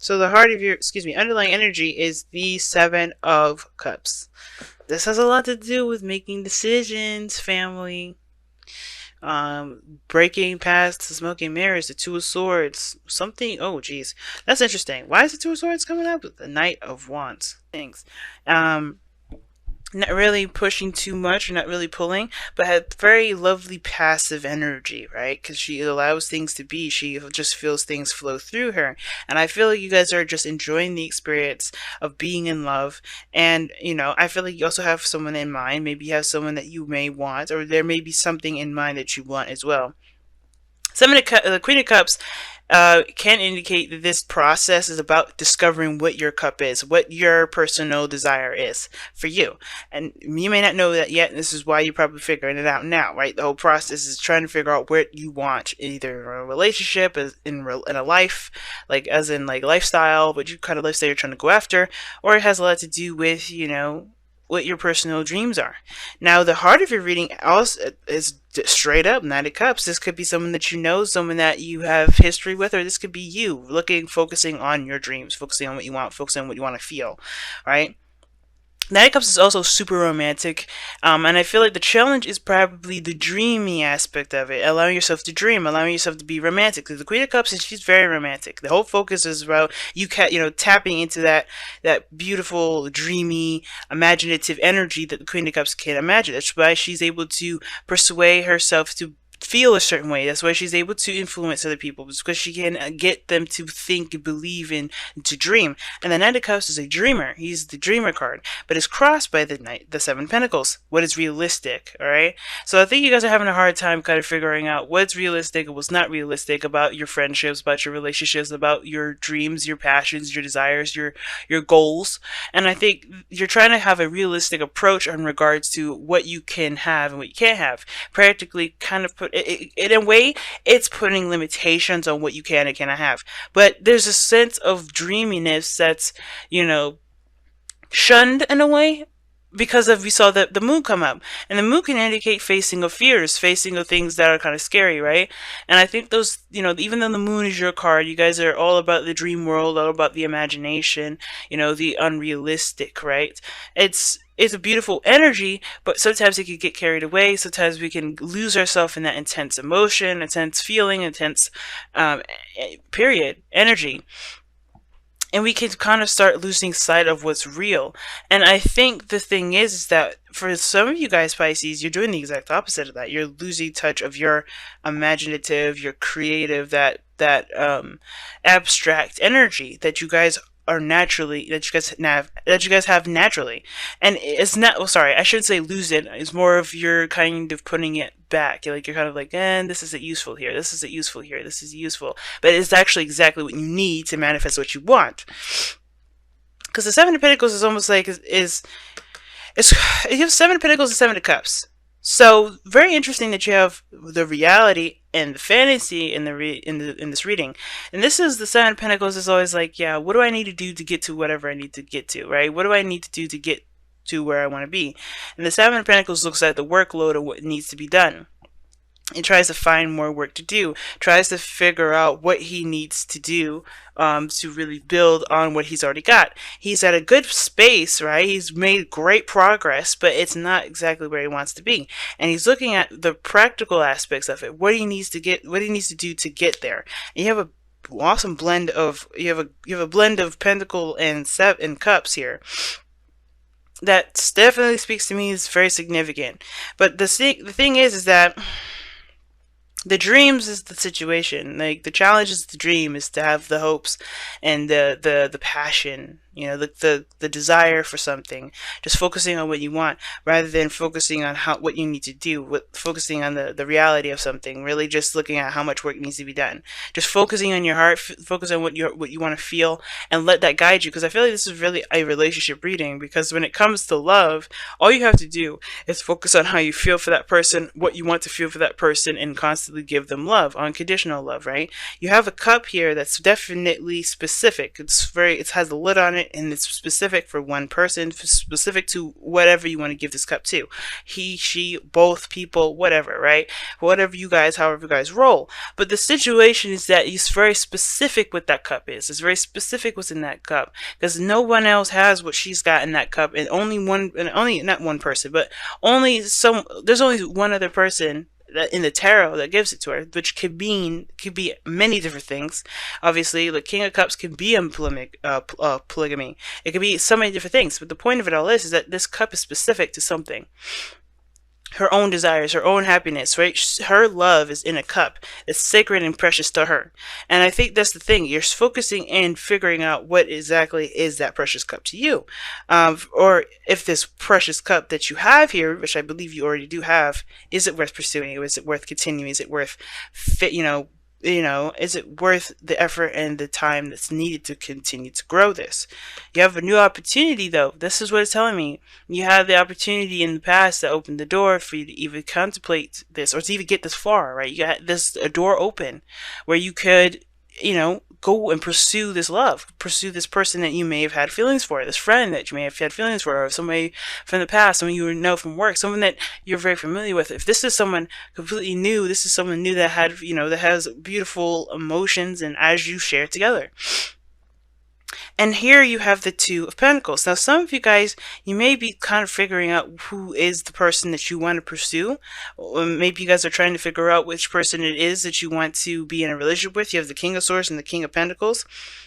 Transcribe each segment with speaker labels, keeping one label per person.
Speaker 1: So the heart of your, underlying energy is the Seven of Cups. This has a lot to do with making decisions, family, breaking past the smoking mirrors, the Two of Swords, something. Oh, geez, that's interesting. Why is the Two of Swords coming up? The Knight of Wands. Things. Um, not really pushing too much, or not really pulling, but had very lovely passive energy, right? Because she allows things to be. She just feels things flow through her. And I feel like you guys are just enjoying the experience of being in love. And, I feel like you also have someone in mind. Maybe you have someone that you may want, or there may be something in mind that you want as well. The Queen of Cups can indicate that this process is about discovering what your cup is, what your personal desire is for you. And you may not know that yet, and this is why you're probably figuring it out now, right? The whole process is trying to figure out what you want, either in a relationship, in a life, like as in like lifestyle, what you kind of lifestyle you're trying to go after, or it has a lot to do with, what your personal dreams are. Now, the heart of your reading also is straight up Knight of Cups. This could be someone that you know, someone that you have history with, or this could be you focusing on your dreams, focusing on what you want, focusing on what you want to feel, right? Knight of Cups is also super romantic, and I feel like the challenge is probably the dreamy aspect of it, allowing yourself to dream, allowing yourself to be romantic. Because the Queen of Cups, she's very romantic. The whole focus is about tapping into that beautiful, dreamy, imaginative energy that the Queen of Cups can imagine. That's why she's able to persuade herself to feel a certain way. That's why she's able to influence other people, because she can get them to think and believe and to dream. And the Knight of Cups is a dreamer. He's the dreamer card, but it's crossed by the Seven Pentacles. What is realistic? All right. So I think you guys are having a hard time kind of figuring out what's realistic and what's not realistic about your friendships, about your relationships, about your dreams, your passions, your desires, your goals. And I think you're trying to have a realistic approach in regards to what you can have and what you can't have. Practically, kind of put in a way, it's putting limitations on what you can and cannot have. But there's a sense of dreaminess that's, shunned in a way, because we saw the moon come up, and the moon can indicate facing of fears, facing of things that are kind of scary, right? And I think those, even though the moon is your card, you guys are all about the dream world, all about the imagination, the unrealistic, right? It's a beautiful energy, but sometimes it can get carried away. Sometimes we can lose ourselves in that intense emotion, intense feeling, intense energy. And we can kind of start losing sight of what's real. And I think the thing is that for some of you guys, Pisces, you're doing the exact opposite of that. You're losing touch of your imaginative, your creative, that abstract energy that you guys are naturally, that you guys have naturally. And it's not, well, sorry, I shouldn't say lose it. It's more of you're kind of putting it back. You're kind of like, this isn't useful here, this isn't useful here, this is useful, but it's actually exactly what you need to manifest what you want. Because the Seven of Pentacles is almost like you have Seven of Pentacles and Seven of Cups. So very interesting that you have the reality and the fantasy in this reading. And this is the Seven of Pentacles is always like, yeah, what do I need to do to get to whatever I need to get to, right? What do I need to do to get to where I want to be? And the Seven of Pentacles looks at the workload of what needs to be done. It tries to find more work to do, tries to figure out what he needs to do to really build on what he's already got. He's at a good space, right? He's made great progress, but it's not exactly where he wants to be. And he's looking at the practical aspects of it, what he needs to do to get there. And you have a awesome blend of Pentacle and Cups here. That definitely speaks to me is very significant. But the thing is that the dreams is the situation. Like the challenge is the dream is to have the hopes and the passion, the desire for something. Just focusing on what you want rather than focusing on what you need to do. Focusing on the reality of something. Really, just looking at how much work needs to be done. Just focusing on your heart. Focus on what you want to feel and let that guide you. Because I feel like this is really a relationship reading. Because when it comes to love, all you have to do is focus on how you feel for that person, what you want to feel for that person, and constantly give them love, unconditional love, right? You have a cup here that's definitely specific. It has a lid on it. different, and it's specific for one person, specific to whatever you want to give this cup to. He, she, both people, whatever, right? Whatever you guys, however you guys roll. But the situation is that it's very specific what that cup is. It's very specific what's in that cup, because no one else has what she's got in that cup, and only not one person, but there's only one other person that in the tarot that gives it to her, which could be many different things. Obviously, the King of Cups can be in polygamy. It could be so many different things. But the point of it all is that this cup is specific to something. Her own desires, her own happiness, right? Her love is in a cup. It's sacred and precious to her. And I think that's the thing. You're focusing and figuring out what exactly is that precious cup to you. Or if this precious cup that you have here, which I believe you already do have, is it worth pursuing? Is it worth continuing? Is it worth is it worth the effort and the time that's needed to continue to grow this? You have a new opportunity, though. This is what it's telling me. You had the opportunity in the past that opened the door for you to even contemplate this, or to even get this far, right? You got a door open where you could, go and pursue this love, pursue this person that you may have had feelings for, this friend that you may have had feelings for, or somebody from the past, someone you know from work, someone that you're very familiar with. If this is someone completely new, this is someone new that that has beautiful emotions, and as you share together. And here you have the Two of Pentacles. Now, some of you guys, you may be kind of figuring out who is the person that you want to pursue. Or maybe you guys are trying to figure out which person it is that you want to be in a relationship with. You have the King of Swords and the King of Pentacles.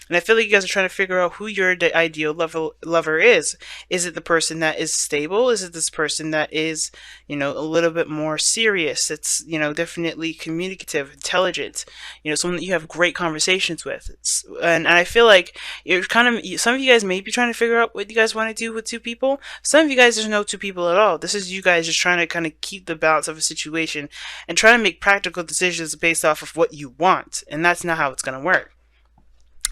Speaker 1: And I feel like you guys are trying to figure out who your ideal lover is. Is it the person that is stable? Is it this person that is, a little bit more serious? It's, definitely communicative, intelligent, someone that you have great conversations with. And I feel like you're some of you guys may be trying to figure out what you guys want to do with two people. Some of you guys, there's no two people at all. This is you guys just trying to kind of keep the balance of a situation and trying to make practical decisions based off of what you want. And that's not how it's going to work.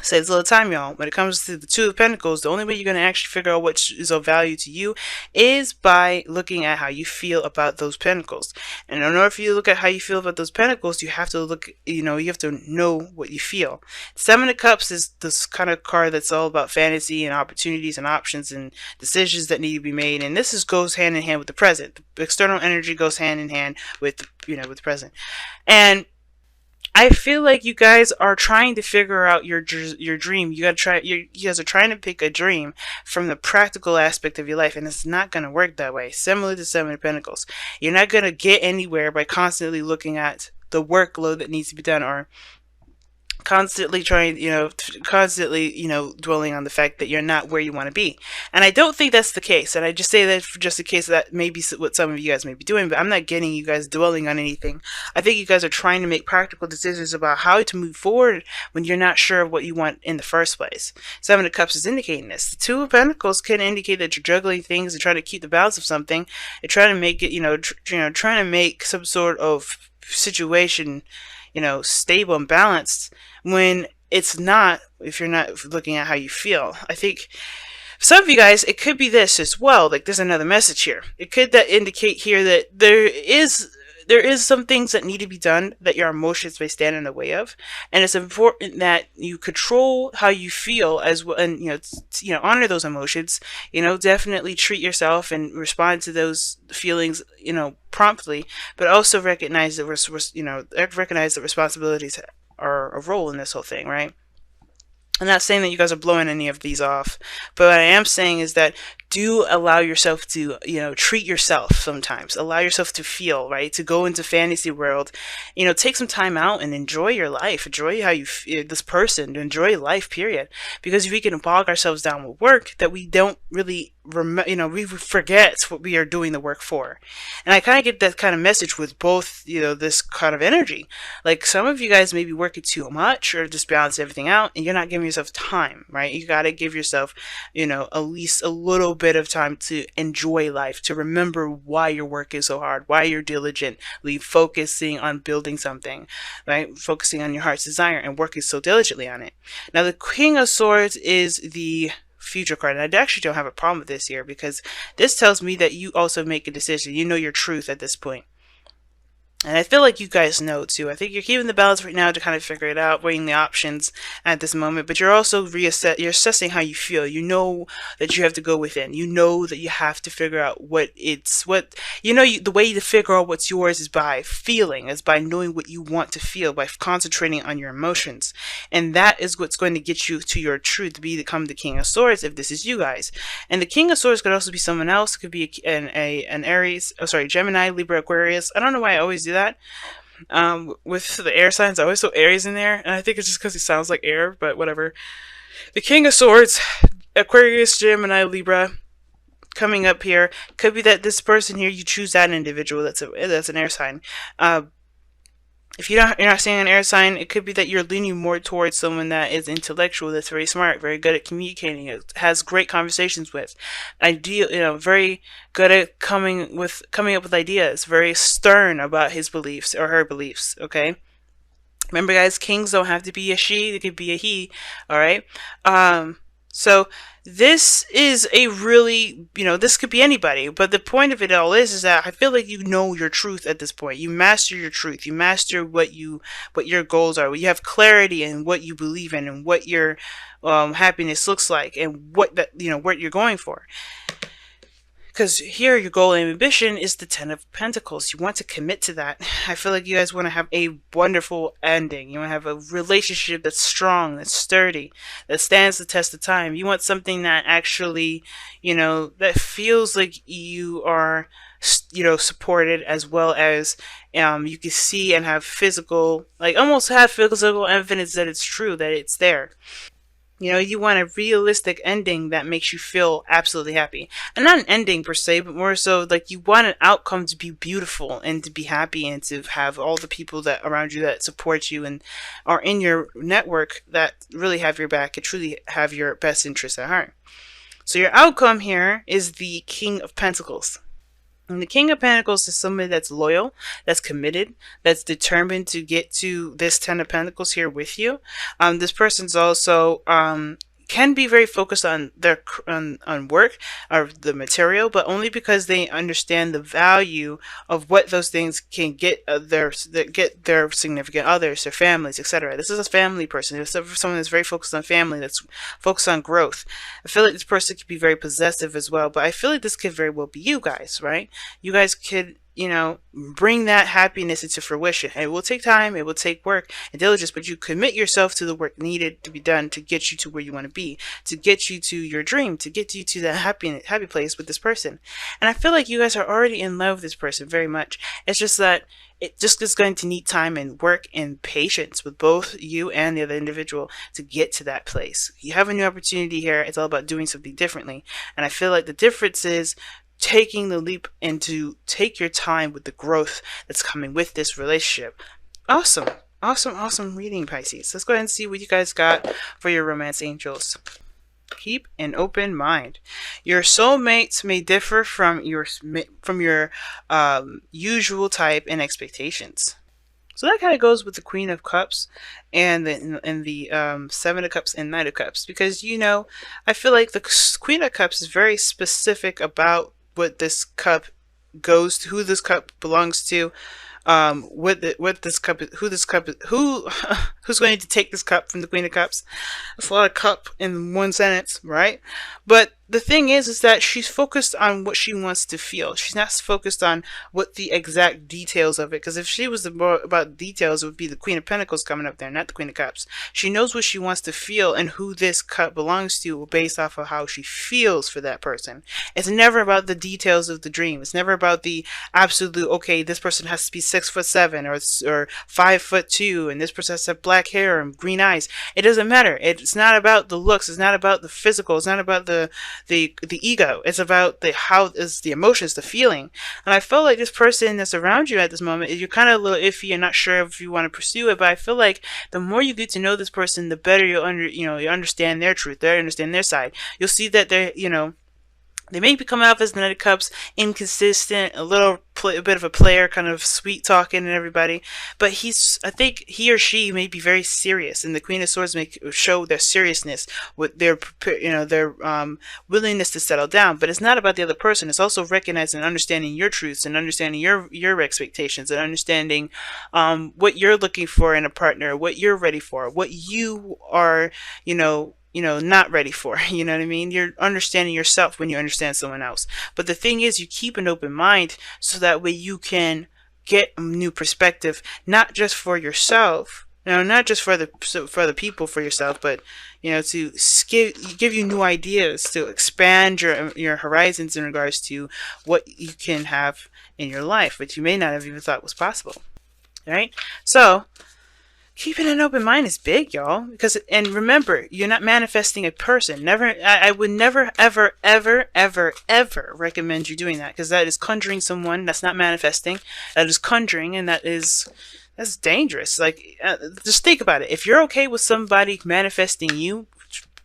Speaker 1: Saves a little time, y'all. When it comes to the Two of Pentacles, the only way you're going to actually figure out what is of value to you is by looking at how you feel about those pentacles. And in order for you to look at how you feel about those pentacles, you have to look, you have to know what you feel. Seven of Cups is this kind of card that's all about fantasy and opportunities and options and decisions that need to be made. And this goes hand in hand with the present. The external energy goes hand in hand with, with the present. And I feel like you guys are trying to figure out your dream. You guys are trying to pick a dream from the practical aspect of your life, and it's not going to work that way. Similar to Seven of Pentacles, you're not going to get anywhere by constantly looking at the workload that needs to be done, or constantly dwelling on the fact that you're not where you want to be. And I don't think that's the case. And I just say that for just in case that may be what some of you guys may be doing, but I'm not getting you guys dwelling on anything. I think you guys are trying to make practical decisions about how to move forward when you're not sure of what you want in the first place. Seven of Cups is indicating this. The Two of Pentacles can indicate that you're juggling things and trying to keep the balance of something and trying to make it, trying to make some sort of situation, stable and balanced, when it's not, if you're not looking at how you feel. I think some of you guys, it could be this as well. Like, there's another message here. It could indicate here that there is some things that need to be done that your emotions may stand in the way of, and it's important that you control how you feel as well, and honor those emotions. Definitely treat yourself and respond to those feelings, promptly, but also recognize that recognize that responsibilities are a role in this whole thing, right? I'm not saying that you guys are blowing any of these off, but what I am saying is that do allow yourself to, treat yourself sometimes. Allow yourself to feel, right? To go into fantasy world, take some time out and enjoy your life. Enjoy how you feel, this person, enjoy life, period. Because if we can bog ourselves down with work that we don't really we forget what we are doing the work for. And I kind of get that kind of message with both, this kind of energy. Like, some of you guys may be working too much or just balance everything out, and you're not giving yourself time, right? You got to give yourself, at least a little bit of time to enjoy life, to remember why you're working so hard, why you're diligently focusing on building something, right? Focusing on your heart's desire and working so diligently on it. Now, the King of Swords is the future card, and I actually don't have a problem with this here, because this tells me that you also make a decision. You know your truth at this point. And I feel like you guys know too. I think you're keeping the balance right now to kind of figure it out, weighing the options at this moment. But you're also you're assessing how you feel. You know that you have to go within. You know that you have to figure out what you know. The way to figure out what's yours is by feeling, is by knowing what you want to feel, by concentrating on your emotions, and that is what's going to get you to your truth, to become the King of Swords. If this is you guys, and the King of Swords could also be someone else. It could be an Aries. Oh, sorry, Gemini, Libra, Aquarius. I don't know why I always do that. With the air signs, I always throw Aries in there, and I think it's just because he sounds like air, but whatever. The King of Swords, Aquarius, Gemini, Libra, coming up here. Could be that this person here, you choose that individual that's an air sign. If you're not seeing an air sign, it could be that you're leaning more towards someone that is intellectual, that's very smart, very good at communicating, has great conversations with, very good at coming up with ideas, very stern about his beliefs or her beliefs. Okay. Remember, guys, kings don't have to be a she; they could be a he. All right. So this is a really, this could be anybody, but the point of it all is that I feel like you know your truth at this point. You master your truth. You master what your goals are. You have clarity in what you believe in and what your happiness looks like and what you're going for. Because here, your goal and ambition is the Ten of Pentacles. You want to commit to that. I feel like you guys want to have a wonderful ending. You want to have a relationship that's strong, that's sturdy, that stands the test of time. You want something that actually, that feels like you are, supported, as well as you can see and have physical, like almost have physical evidence that it's true, that it's there. You want a realistic ending that makes you feel absolutely happy. And not an ending per se, but more so like you want an outcome to be beautiful and to be happy and to have all the people that around you that support you and are in your network that really have your back and truly have your best interests at heart. So your outcome here is the King of Pentacles. And the King of Pentacles is somebody that's loyal, that's committed, that's determined to get to this Ten of Pentacles here with you. This person's also can be very focused on their on work or the material, but only because they understand the value of what those things can get their significant others, their families, etc. This is a family person. It's someone that's very focused on family, that's focused on growth. I feel like this person could be very possessive as well, but I feel like this could very well be you guys, right? You guys could bring that happiness into fruition. It will take time, it will take work and diligence, but you commit yourself to the work needed to be done to get you to where you want to be, to get you to your dream, to get you to that happy place with this person. And I feel like you guys are already in love with this person very much. It's just that it just is going to need time and work and patience with both you and the other individual to get to that place. You have a new opportunity here. It's all about doing something differently. And I feel like the difference is taking the leap and to take your time with the growth that's coming with this relationship. Awesome. Awesome reading, Pisces. Let's go ahead and see what you guys got for your romance angels. Keep an open mind. Your soulmates may differ from your usual type and expectations. So that kind of goes with the Queen of Cups and the Seven of Cups and Knight of Cups, because I feel like the Queen of Cups is very specific about what this cup goes to, who this cup belongs to, who's going to take this cup from the Queen of Cups. That's a lot of cup in one sentence, right? But the thing is that she's focused on what she wants to feel. She's not focused on what the exact details of it. Because if she was more about details, it would be the Queen of Pentacles coming up there, not the Queen of Cups. She knows what she wants to feel and who this cup belongs to based off of how she feels for that person. It's never about the details of the dream. It's never about the absolute, okay, this person has to be 6'7" or 5'2", and this person has to have black hair and green eyes. It doesn't matter. It's not about the looks. It's not about the physical. It's not about the ego. It's about the emotions, the feeling. And I feel like this person that's around you at this moment, you're kind of a little iffy and not sure if you want to pursue it, but I feel like the more you get to know this person, the better you understand their truth, you understand their side. You'll see that They may be coming off as the Knight of Cups, inconsistent, a bit of a player, kind of sweet talking and everybody. But I think he or she may be very serious, and the Queen of Swords may show their seriousness with their willingness to settle down. But it's not about the other person. It's also recognizing and understanding your truths and understanding your expectations and understanding what you're looking for in a partner, what you're ready for, what you are, not ready for. You know what I mean? You're understanding yourself when you understand someone else. But the thing is, you keep an open mind so that way you can get a new perspective, not just for yourself, not just for the people, for yourself, but to give you new ideas, to expand your horizons in regards to what you can have in your life, which you may not have even thought was possible. All right? So keeping an open mind is big, y'all. And remember, you're not manifesting a person. I would never, ever, ever, ever, ever recommend you doing that, because that is conjuring someone. That's not manifesting. That is conjuring, and that's dangerous. Like, just think about it. If you're okay with somebody manifesting you,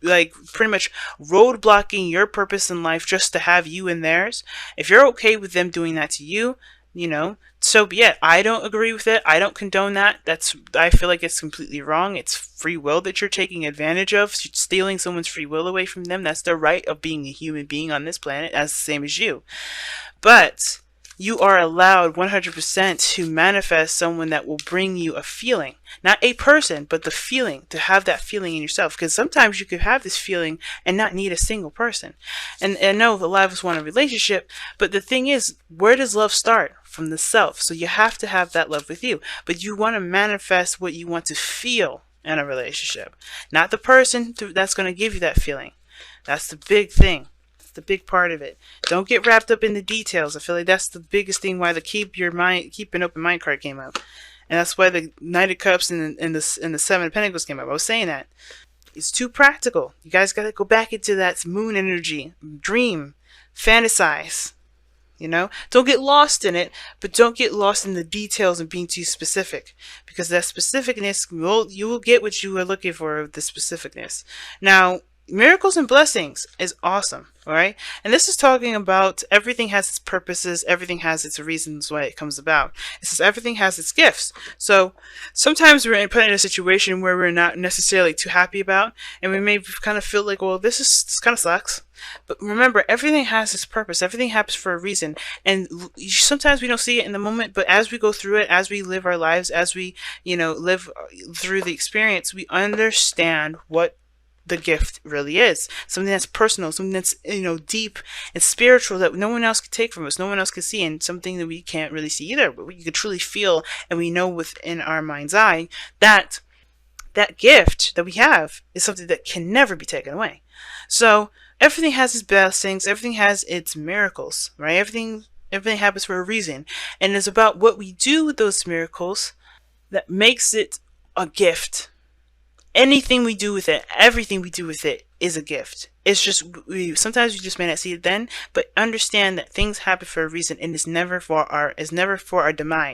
Speaker 1: like pretty much roadblocking your purpose in life just to have you in theirs, if you're okay with them doing that to you, so be it. I don't agree with it. I don't condone that. I feel like it's completely wrong. It's free will that you're taking advantage of, stealing someone's free will away from them. That's their right of being a human being on this planet, as the same as you. But you are allowed 100% to manifest someone that will bring you a feeling. Not a person, but the feeling, to have that feeling in yourself. Because sometimes you could have this feeling and not need a single person. And I know a lot of us want a relationship, but the thing is, where does love start? From the self. So you have to have that love with you. But you want to manifest what you want to feel in a relationship. Not the person that's going to give you that feeling. That's the big thing. The big part of it. Don't get wrapped up in the details. I feel like that's the biggest thing why the keep an open mind card came up, and that's why the Knight of Cups and the Seven of Pentacles came up. I was saying that it's too practical. You guys got to go back into that moon energy, dream, fantasize. Don't get lost in it, but don't get lost in the details and being too specific, because that specificness, you will get what you are looking for with the specificness. Now, miracles and blessings is awesome, all right? And this is talking about everything has its purposes, everything has its reasons why it comes about. It says everything has its gifts. So sometimes we're put in a situation where we're not necessarily too happy about, and we may kind of feel like, well, this kind of sucks. But remember, everything has its purpose. Everything happens for a reason. And sometimes we don't see it in the moment, but as we go through it, as we live our lives, as we, live through the experience, we understand what the gift really is. Something that's personal, something that's deep and spiritual that no one else could take from us, no one else could see, and something that we can't really see either, but we could truly feel, and we know within our mind's eye that that gift that we have is something that can never be taken away. So everything has its blessings, everything has its miracles, right? Everything happens for a reason, and it's about what we do with those miracles that makes it a gift. Anything we do with it, everything we do with it is a gift. It's just, sometimes we just may not see it then, but understand that things happen for a reason, and it's never for our demise.